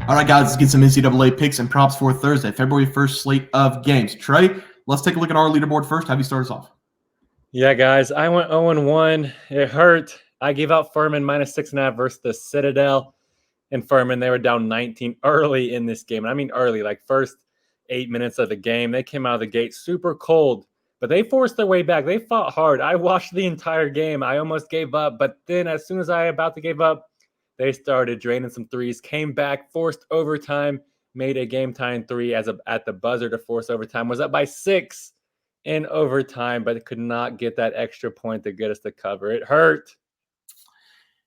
All right, guys, let's get some NCAA picks and props for Thursday, February 1st slate of games. Trey, let's take a look at our leaderboard first. Have you start us off? Yeah, guys, I went 0-1. It hurt. I gave out Furman -6.5 versus the Citadel. And Furman, they were down 19 early in this game. And I mean early, like first 8 minutes of the game. They came out of the gate super cold, but they forced their way back. They fought hard. I watched the entire game. I almost gave up, but then as soon as I about to give up, they started draining some threes, came back, forced overtime, made a game-tying three at the buzzer to force overtime. Was up by 6 in overtime, but could not get that extra point to get us to cover. It hurt.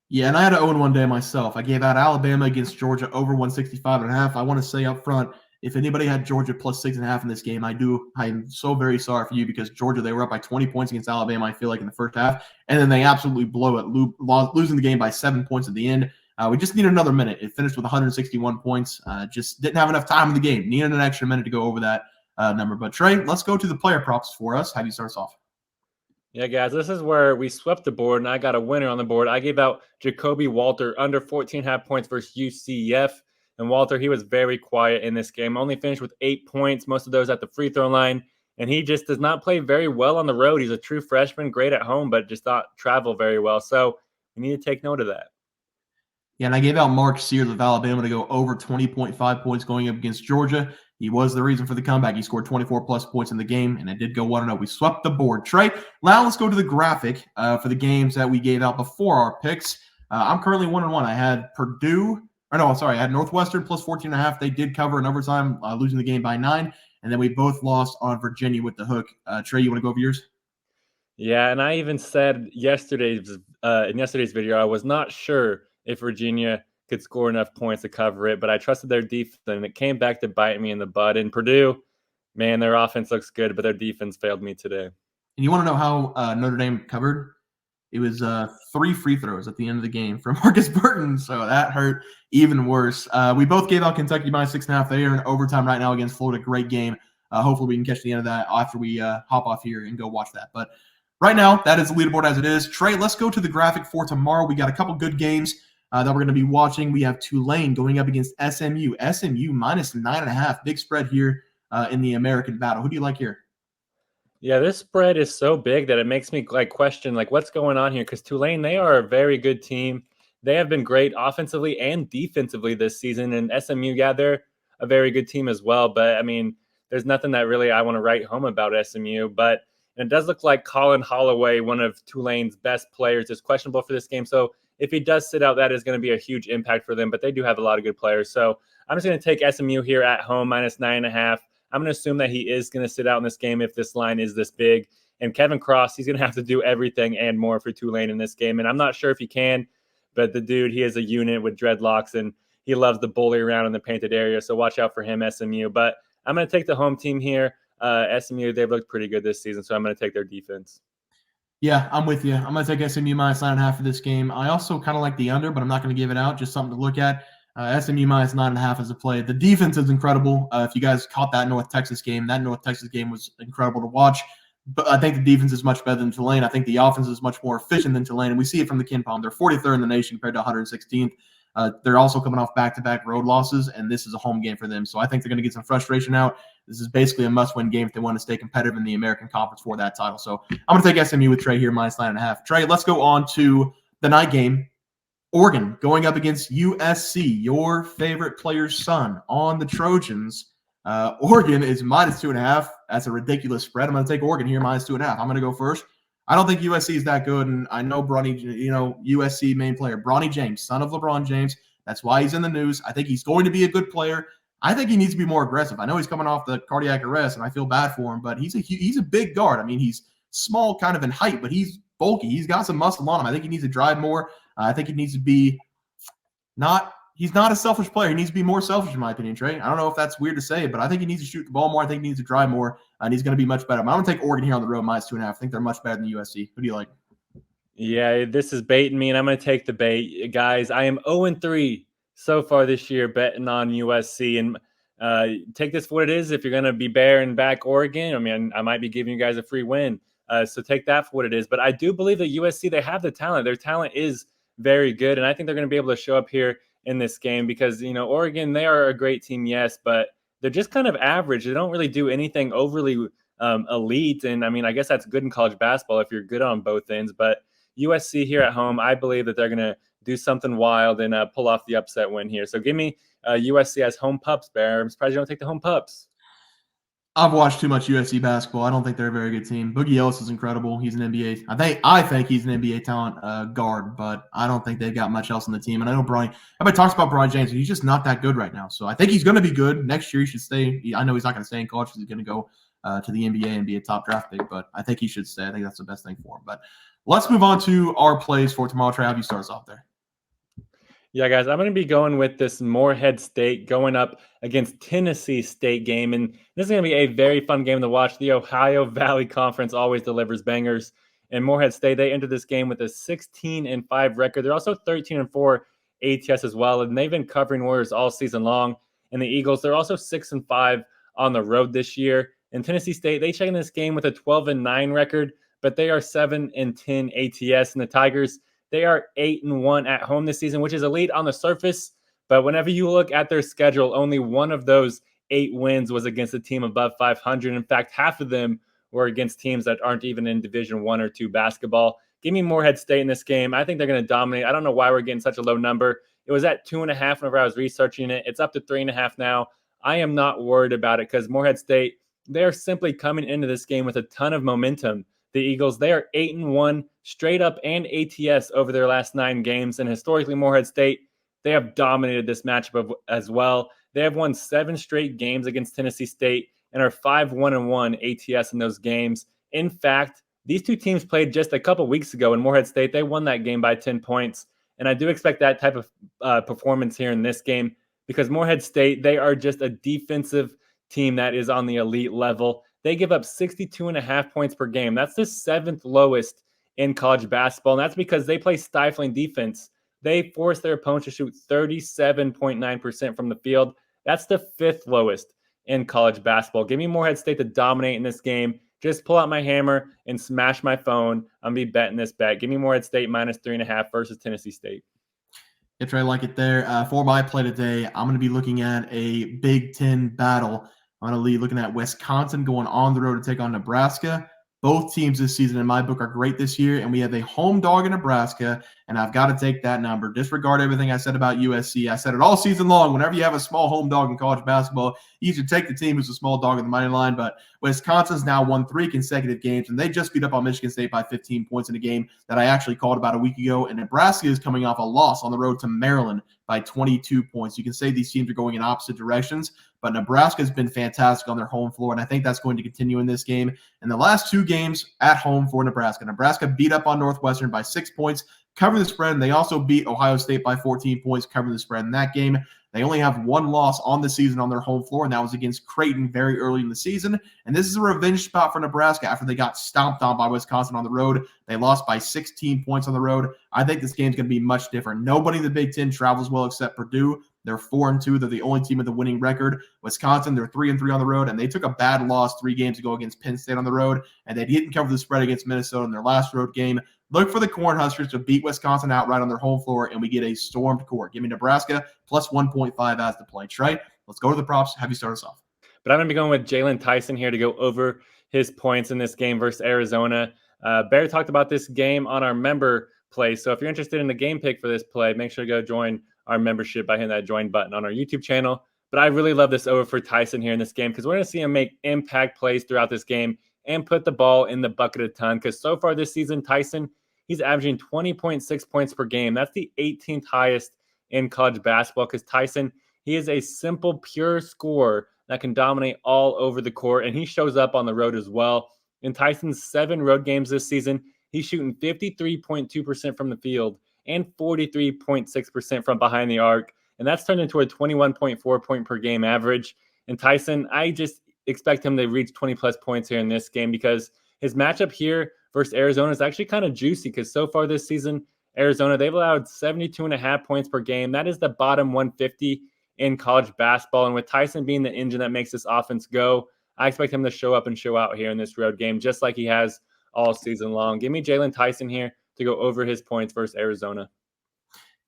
Yeah, and I had an 0-1 day myself. I gave out Alabama against Georgia over 165.5. I want to say up front, if anybody had Georgia plus 6.5 in this game, I'm so very sorry for you because Georgia, they were up by 20 points against Alabama, I feel like, in the first half. And then they absolutely blow it, losing the game by 7 points at the end. We just needed another minute. It finished with 161 points. Just didn't have enough time in the game. Needed an extra minute to go over that number. But Trey, let's go to the player props for us. Have you start us off? Yeah, guys, this is where we swept the board, and I got a winner on the board. I gave out Jacoby Walter under 14.5 points versus UCF. And Walter, he was very quiet in this game. Only finished with 8 points, most of those at the free throw line. And he just does not play very well on the road. He's a true freshman, great at home, but just not travel very well. So we need to take note of that. Yeah, and I gave out Mark Sears of Alabama to go over 20.5 points going up against Georgia. He was the reason for the comeback. He scored 24-plus points in the game, and it did go 1-0. We swept the board. Trey, now let's go to the graphic for the games that we gave out before our picks. I'm currently 1-1. I had Purdue – I had Northwestern plus 14.5. They did cover in overtime, losing the game by 9. And then we both lost on Virginia with the hook. Trey, you want to go over yours? Yeah, and I even said in yesterday's video, I was not sure if Virginia could score enough points to cover it, but I trusted their defense, and it came back to bite me in the butt. And Purdue, man, their offense looks good, but their defense failed me today. And you want to know how Notre Dame covered? It was 3 free throws at the end of the game from Marcus Burton, so that hurt even worse. We both gave out Kentucky minus 6.5. They are in overtime right now against Florida. Great game. Hopefully we can catch the end of that after we hop off here and go watch that. But right now, that is the leaderboard as it is. Trey, let's go to the graphic for tomorrow. We got a couple good games that we're going to be watching. We have Tulane going up against SMU. SMU minus 9.5. Big spread here in the American battle. Who do you like here? Yeah, this spread is so big that it makes me question what's going on here, because Tulane, they are a very good team. They have been great offensively and defensively this season, and SMU, yeah, they're a very good team as well. But I mean, there's nothing that really I want to write home about SMU. But it does look like Colin Holloway, one of Tulane's best players, is questionable for this game. So if he does sit out, that is going to be a huge impact for them. But they do have a lot of good players. So I'm just going to take SMU here at home minus 9.5. I'm going to assume that he is going to sit out in this game if this line is this big. And Kevin Cross, he's going to have to do everything and more for Tulane in this game. And I'm not sure if he can, but the dude, he is a unit with dreadlocks, and he loves to bully around in the painted area. So watch out for him, SMU. But I'm going to take the home team here. SMU, they've looked pretty good this season, so I'm going to take their defense. Yeah, I'm with you. I'm going to take SMU minus 9.5 for this game. I also kind of like the under, but I'm not going to give it out. Just something to look at. SMU minus 9.5 as a play. The defense is incredible. If you guys caught that North Texas game was incredible to watch. But I think the defense is much better than Tulane. I think the offense is much more efficient than Tulane, and we see it from the KenPom. They're 43rd in the nation compared to 116th. They're also coming off back-to-back road losses, and this is a home game for them. So I think they're going to get some frustration out. This is basically a must-win game if they want to stay competitive in the American Conference for that title. So I'm going to take SMU with Trey here, minus 9.5. Trey, let's go on to the night game. Oregon going up against USC, your favorite player's son on the Trojans. Oregon is minus 2.5. That's a ridiculous spread. I'm going to take Oregon here, minus 2.5. I'm going to go first. I don't think USC is that good, and I know USC main player, Bronny James, son of LeBron James. That's why he's in the news. I think he's going to be a good player. I think he needs to be more aggressive. I know he's coming off the cardiac arrest, and I feel bad for him, but he's a big guard. I mean, he's small kind of in height, but he's bulky. He's got some muscle on him. I think he needs to drive more. I think he needs to be he's not a selfish player. He needs to be more selfish, in my opinion, Trey. I don't know if that's weird to say, but I think he needs to shoot the ball more. I think he needs to drive more, and he's going to be much better. I'm going to take Oregon here on the road, minus 2.5. I think they're much better than USC. Who do you like? Yeah, this is baiting me, and I'm going to take the bait. Guys, I am 0-3 so far this year betting on USC, and take this for what it is. If you're going to be bearing back Oregon, I mean, I might be giving you guys a free win. So take that for what it is. But I do believe that USC, they have the talent. Their talent is very good, and I think they're going to be able to show up here in this game because, Oregon, they are a great team, yes, but they're just kind of average. They don't really do anything overly elite. And I mean, I guess that's good in college basketball if you're good on both ends. But USC here at home, I believe that they're going to do something wild and pull off the upset win here. So give me USC as home pups, Bear. I'm surprised you don't take the home pups. I've watched too much USC basketball. I don't think they're a very good team. Boogie Ellis is incredible. He's an NBA. I think he's an NBA talent guard, but I don't think they've got much else on the team. And I know everybody talks about Brian James, but he's just not that good right now. So I think he's going to be good next year. He should stay. I know he's not going to stay in college because he's going to go to the NBA and be a top draft pick, but I think he should stay. I think that's the best thing for him. But let's move on to our plays for tomorrow. Trey, have you start us off there? Yeah, guys, I'm going to be going with this Morehead State going up against Tennessee State game. And this is going to be a very fun game to watch. The Ohio Valley Conference always delivers bangers. And Morehead State, they entered this game with a 16-5 record. They're also 13-4 ATS as well. And they've been covering Warriors all season long. And the Eagles, they're also 6-5 on the road this year. And Tennessee State, they check in this game with a 12-9 record, but they are 7-10 ATS. And the Tigers, they are 8-1 at home this season, which is elite on the surface. But whenever you look at their schedule, only one of those 8 wins was against a team above 500. In fact, half of them were against teams that aren't even in Division 1 or 2 basketball. Give me Morehead State in this game. I think they're going to dominate. I don't know why we're getting such a low number. It was at 2.5 whenever I was researching it. It's up to 3.5 now. I am not worried about it because Morehead State, they're simply coming into this game with a ton of momentum. The Eagles, they are 8-1 straight up and ATS over their last 9 games. And historically, Morehead State, they have dominated this matchup as well. They have won 7 straight games against Tennessee State and are 5-1-1 ATS in those games. In fact, these two teams played just a couple weeks ago, and Morehead State, they won that game by 10 points. And I do expect that type of performance here in this game because Morehead State, they are just a defensive team that is on the elite level. They give up 62.5 points per game. That's the 7th lowest in college basketball, and that's because they play stifling defense. They force their opponents to shoot 37.9% from the field. That's the 5th lowest in college basketball. Give me Morehead State to dominate in this game. Just pull out my hammer and smash my phone. I'm going to be betting this bet. Give me Morehead State minus 3.5 versus Tennessee State. Yeah, Trey, I like it there. For my play today, I'm going to be looking at a Big Ten battle. I'm going to be looking at Wisconsin going on the road to take on Nebraska. Both teams this season in my book are great this year, and we have a home dog in Nebraska, and I've got to take that number. Disregard everything I said about USC. I said it all season long. Whenever you have a small home dog in college basketball, you should take the team who's a small dog in the money line. But Wisconsin's now won 3 consecutive games, and they just beat up on Michigan State by 15 points in a game that I actually called about a week ago. And Nebraska is coming off a loss on the road to Maryland by 22 points. You can say these teams are going in opposite directions, but Nebraska has been fantastic on their home floor, and I think that's going to continue in this game. In the last 2 games at home for Nebraska, Nebraska beat up on Northwestern by 6 points, covered the spread, and they also beat Ohio State by 14 points, covered the spread in that game. They only have 1 loss on the season on their home floor, and that was against Creighton very early in the season. And this is a revenge spot for Nebraska after they got stomped on by Wisconsin on the road. They lost by 16 points on the road. I think this game's going to be much different. Nobody in the Big Ten travels well except Purdue. They're 4-2. They're the only team with a winning record. Wisconsin, they're 3-3 on the road, and they took a bad loss 3 games ago against Penn State on the road, and they didn't cover the spread against Minnesota in their last road game. Look for the Cornhuskers to beat Wisconsin outright on their home floor, and we get a stormed court. Give me Nebraska plus 1.5 as the play. Trey, let's go to the props. Have you start us off. But I'm going to be going with Jalen Tyson here to go over his points in this game versus Arizona. Barry talked about this game on our member play, so if you're interested in the game pick for this play, make sure to go join our membership by hitting that join button on our YouTube channel. But I really love this over for Tyson here in this game because we're going to see him make impact plays throughout this game and put the ball in the bucket a ton because so far this season, Tyson, he's averaging 20.6 points per game. That's the 18th highest in college basketball because Tyson, he is a simple, pure scorer that can dominate all over the court, and he shows up on the road as well. In Tyson's 7 road games this season, he's shooting 53.2% from the field and 43.6% from behind the arc, and that's turned into a 21.4 point per game average. And Tyson, I just expect him to reach 20-plus points here in this game because his matchup here versus Arizona is actually kind of juicy because so far this season, Arizona, they've allowed 72.5 points per game. That is the bottom 150 in college basketball. And with Tyson being the engine that makes this offense go, I expect him to show up and show out here in this road game, just like he has all season long. Give me Jalen Tyson here to go over his points versus Arizona.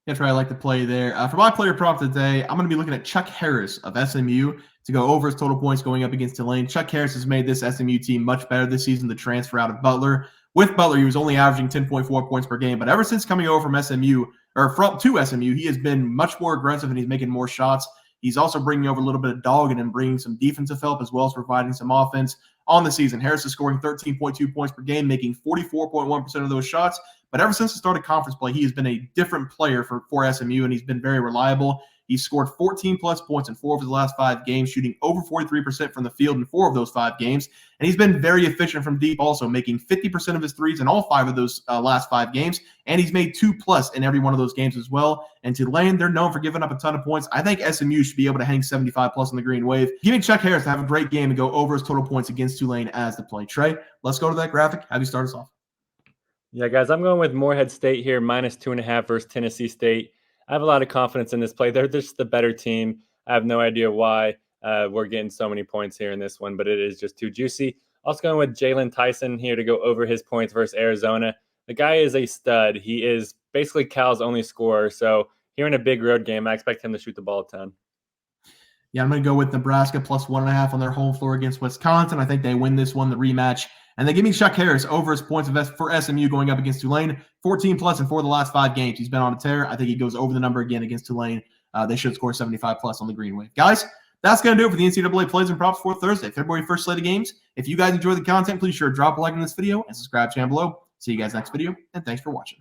That's right. I like to play there. For my player prop today, I'm going to be looking at Chuck Harris of SMU to go over his total points going up against Tulane. Chuck Harris has made this SMU team much better this season, the transfer out of Butler. With Butler, he was only averaging 10.4 points per game, but ever since coming over from SMU, or to SMU, he has been much more aggressive and he's making more shots. He's also bringing over a little bit of dogging and bringing some defensive help as well as providing some offense on the season. Harris is scoring 13.2 points per game, making 44.1% of those shots. But ever since the start of conference play, he has been a different player for SMU, and he's been very reliable. He's scored 14-plus points in 4 of his last 5 games, shooting over 43% from the field in 4 of those 5 games. And he's been very efficient from deep also, making 50% of his threes in all 5 of those last 5 games. And he's made 2+ in every one of those games as well. And Tulane, they're known for giving up a ton of points. I think SMU should be able to hang 75+ on the green wave. Giving Chuck Harris to have a great game and go over his total points against Tulane as the play. Trey, let's go to that graphic. Have you start us off? Yeah, guys, I'm going with Morehead State here, -2.5 versus Tennessee State. I have a lot of confidence in this play. They're just the better team. I have no idea why we're getting so many points here in this one, but it is just too juicy. Also going with Jalen Tyson here to go over his points versus Arizona. The guy is a stud. He is basically Cal's only scorer. So here in a big road game, I expect him to shoot the ball a ton. Yeah, I'm going to go with Nebraska +1.5 on their home floor against Wisconsin. I think they win this one, the rematch. And they give me Chuck Harris over his points for SMU going up against Tulane. 14+ in 4 of the last 5 games. He's been on a tear. I think he goes over the number again against Tulane. They should score 75+ on the green wave. Guys, that's going to do it for the NCAA plays and props for Thursday, February 1st slate of games. If you guys enjoyed the content, please sure to drop a like on this video and subscribe to the channel below. See you guys next video, and thanks for watching.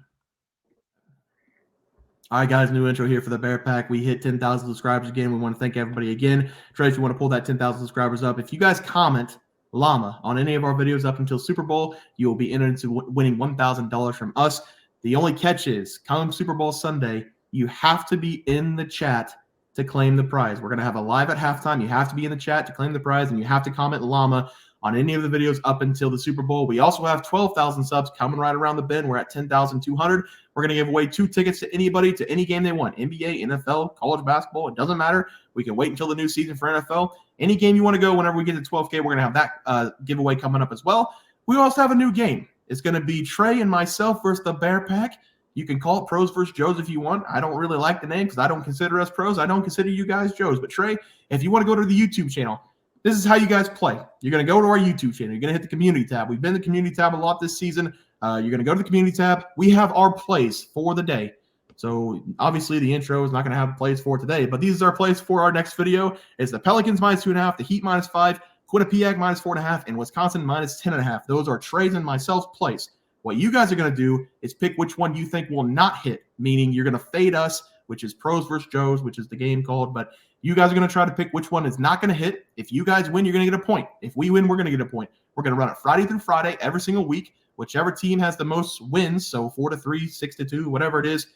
All right, guys, new intro here for the Bear Pack. We hit 10,000 subscribers again. We want to thank everybody again. Trey, if you want to pull that 10,000 subscribers up, if you guys comment Llama on any of our videos up until Super Bowl, you will be entered into winning $1,000 from us. The only catch is, come Super Bowl Sunday, you have to be in the chat to claim the prize. We're going to have a live at halftime. You have to be in the chat to claim the prize, and you have to comment Llama on any of the videos up until the Super Bowl. We also have 12,000 subs coming right around the bend. We're at 10,200. We're going to give away 2 tickets to anybody to any game they want, NBA, NFL, college basketball. It doesn't matter. We can wait until the new season for NFL. Any game you want to go, whenever we get to 12K, we're going to have that giveaway coming up as well. We also have a new game. It's going to be Trey and myself versus the Bear Pack. You can call it Pros versus Joes if you want. I don't really like the name because I don't consider us pros. I don't consider you guys Joes. But Trey, if you want to go to the YouTube channel, this is how you guys play. You're going to go to our YouTube channel. You're going to hit the community tab. We've been in the community tab a lot this season. You're going to go to the community tab. We have our plays for the day. So obviously the intro is not going to have plays for today, but these are our plays for our next video. It's the Pelicans -2.5, the Heat -5, Quinnipiac -4.5, and Wisconsin -10.5. Those are Trey's and myself's plays. What you guys are going to do is pick which one you think will not hit, meaning you're going to fade us, which is Pros versus Joes, which is the game called, but you guys are going to try to pick which one is not going to hit. If you guys win, you're going to get a point. If we win, we're going to get a point. We're going to run it Friday through Friday every single week. Whichever team has the most wins, so 4-3, 6-2, whatever it is,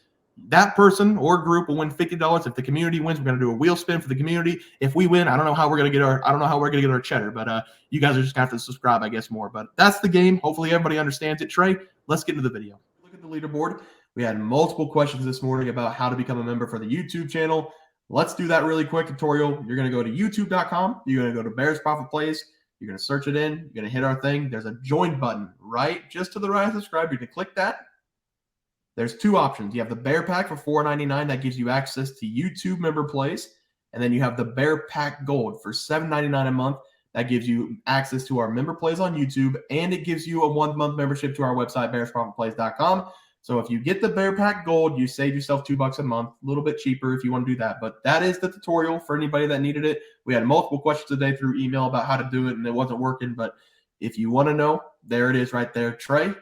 that person or group will win $50. If the community wins, we're going to do a wheel spin for the community. If we win, I don't know how we're going to get our cheddar, but you guys are just going to have to subscribe, I guess, more. But that's the game. Hopefully everybody understands it. Trey, let's get into the video. Look at the leaderboard. We had multiple questions this morning about how to become a member for the YouTube channel. Let's do that really quick tutorial. You're going to go to youtube.com. You're going to go to Bears Profit Plays. You're going to search it in. You're going to hit our thing. There's a join button right just to the right of subscribe. You're going to click that. There's 2 options. You have the Bear Pack for $4.99. That gives you access to YouTube member plays. And then you have the Bear Pack Gold for $7.99 a month. That gives you access to our member plays on YouTube. And it gives you a 1-month membership to our website, bearsprofitplays.com. So if you get the Bear Pack Gold, you save yourself $2 a month, a little bit cheaper if you want to do that. But that is the tutorial for anybody that needed it. We had multiple questions today through email about how to do it, and it wasn't working. But if you want to know, there it is right there. Trey,